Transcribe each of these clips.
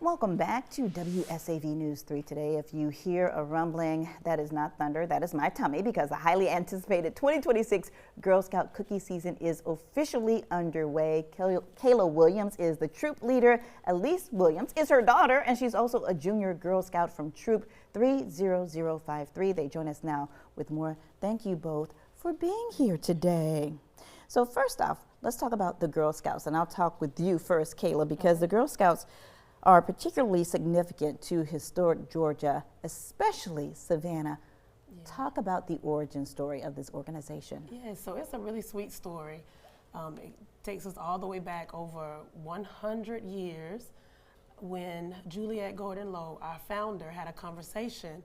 Welcome back to WSAV News 3 today. If you hear a rumbling, that is not thunder, that is my tummy, because the highly anticipated 2026 Girl Scout cookie season is officially underway. Kayla Williams is the troop leader. Elise Williams is her daughter, and she's also a junior Girl Scout from Troop 30053. They join us now with more. Thank you both for being here today. So first off, let's talk about the Girl Scouts, and I'll talk with you first, Kayla, because the Girl Scouts are particularly significant to historic Georgia, especially Savannah. Yeah. Talk about the origin story of this organization. Yeah, so it's a really sweet story. It takes us all the way back over 100 years when Juliet Gordon Lowe, our founder, had a conversation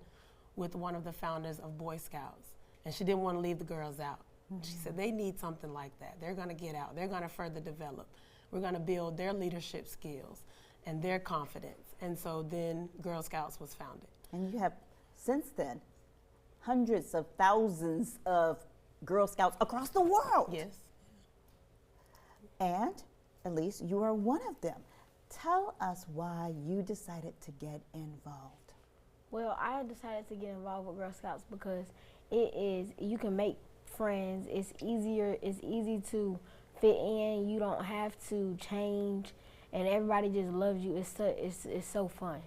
with one of the founders of Boy Scouts, and she didn't want to leave the girls out. Mm-hmm. She said they need something like that. They're going to get out. They're going to further develop. We're going to build their leadership skills and their confidence. And so then Girl Scouts was founded. And you have, since then, hundreds of thousands of Girl Scouts across the world. Yes. And, Elise, you are one of them. Tell us why you decided to get involved. Well, I decided to get involved with Girl Scouts because you can make friends. It's easy to fit in. You don't have to change. And everybody just loves you. It's so fun.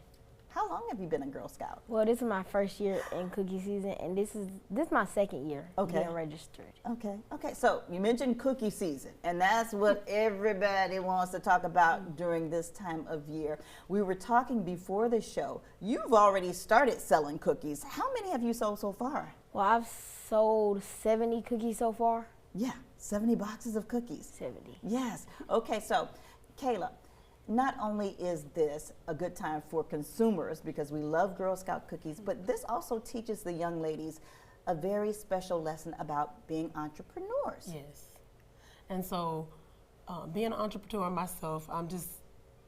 How long have you been a Girl Scout? Well, this is my first year in cookie season, and this is my second year getting registered. Okay. So you mentioned cookie season, and that's what everybody wants to talk about during this time of year. We were talking before the show. You've already started selling cookies. How many have you sold so far? Well, I've sold 70 cookies so far. Yeah, 70 boxes of cookies. 70. Yes. Okay, so Kayla, not only is this a good time for consumers because we love Girl Scout cookies, but this also teaches the young ladies a very special lesson about being entrepreneurs. Yes. And so being an entrepreneur myself, I'm just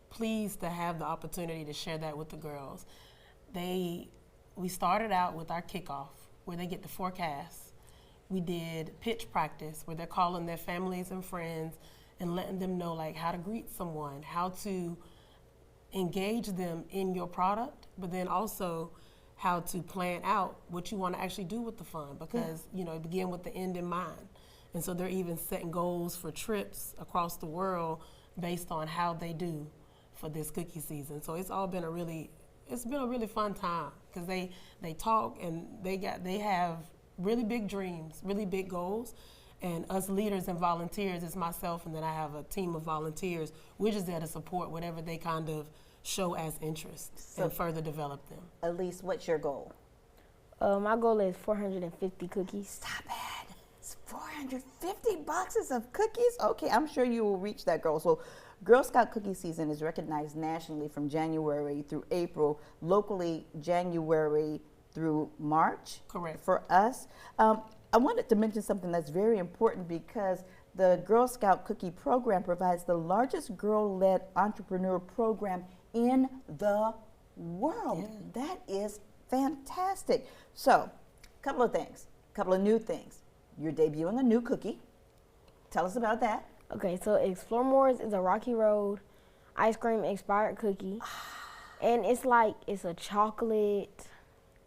pleased to have the opportunity to share that with the girls. We started out with our kickoff where they get the forecast. We did pitch practice where they're calling their families and friends and letting them know like how to greet someone, how to engage them in your product, but then also how to plan out what you want to actually do with the fund because, begin with the end in mind. And so they're even setting goals for trips across the world based on how they do for this cookie season. So it's been a really fun time because they talk and they have really big dreams, really big goals. And us leaders and volunteers, it's myself and then I have a team of volunteers. We're just there to support whatever they kind of show as interest and further develop them. Elise, what's your goal? My goal is 450 cookies. Stop it. It's 450 boxes of cookies? Okay, I'm sure you will reach that goal. So Girl Scout cookie season is recognized nationally from January through April, locally January through March. Correct. For us. I wanted to mention something that's very important because the Girl Scout Cookie Program provides the largest girl-led entrepreneur program in the world. Yeah. That is fantastic. So, a couple of new things. You're debuting a new cookie. Tell us about that. Okay, so Explore More's is a Rocky Road ice cream inspired cookie. And it's a chocolate.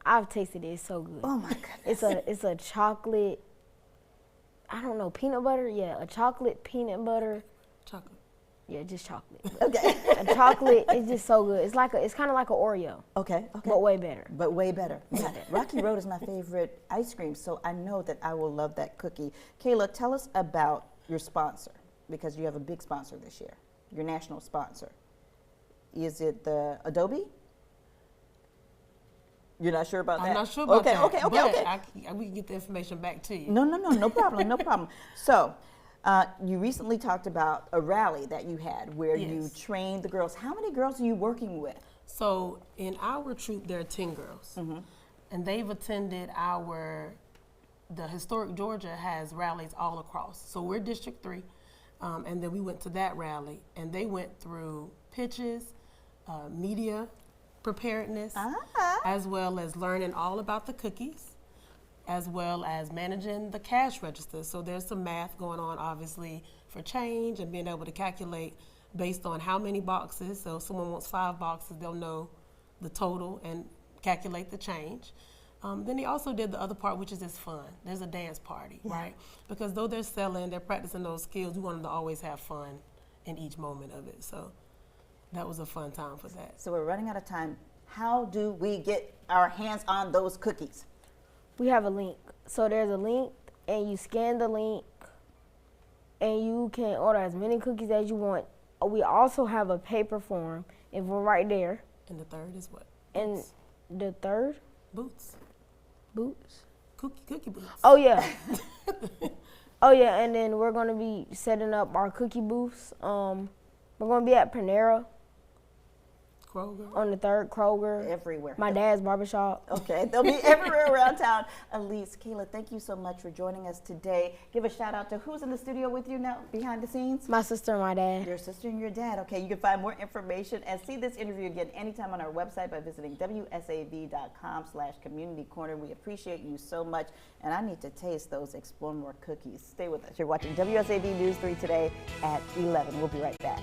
I've tasted it. It's so good. Oh my goodness. It's a chocolate. I don't know, peanut butter. Yeah, a chocolate peanut butter. Chocolate. Yeah, just chocolate. Okay. A chocolate. It's just so good. It's kind of like an Oreo. Okay. But way better. Yeah. Rocky Road is my favorite ice cream, so I know that I will love that cookie. Kayla, tell us about your sponsor because you have a big sponsor this year. Your national sponsor. Is it the Adobe? You're not sure about that? I'm not sure about that. Okay. We can get the information back to you. No problem. So, you recently talked about a rally that you had where you trained the girls. How many girls are you working with? So, in our troop, there are 10 girls. Mm-hmm. And they've attended the historic Georgia has rallies all across. So, we're District 3. And then we went to that rally. And they went through pitches, media preparedness, as well as learning all about the cookies, as well as managing the cash register. So there's some math going on, obviously, for change and being able to calculate based on how many boxes. So if someone wants 5 boxes, they'll know the total and calculate the change. Then they also did the other part, which is just fun. There's a dance party, right? Because though they're selling, they're practicing those skills, we want them to always have fun in each moment of it. So that was a fun time for that. So we're running out of time. How do we get our hands on those cookies? We have a link. So there's a link, and you scan the link, and you can order as many cookies as you want. We also have a paper form, and we're right there. And the third is what? And Boots. the third? Boots. Boots. Cookie boots. Oh, yeah. Oh, yeah, and then we're going to be setting up our cookie booths. We're going to be at Panera. Kroger. On the 3rd, Kroger. Everywhere. My dad's barbershop. Okay, they'll be everywhere around town. Elise, Kayla, thank you so much for joining us today. Give a shout out to who's in the studio with you now, behind the scenes? My sister and my dad. Your sister and your dad. Okay, you can find more information and see this interview again anytime on our website by visiting wsav.com/community corner. We appreciate you so much, and I need to taste those Explore More cookies. Stay with us. You're watching WSAV News 3 today at 11. We'll be right back.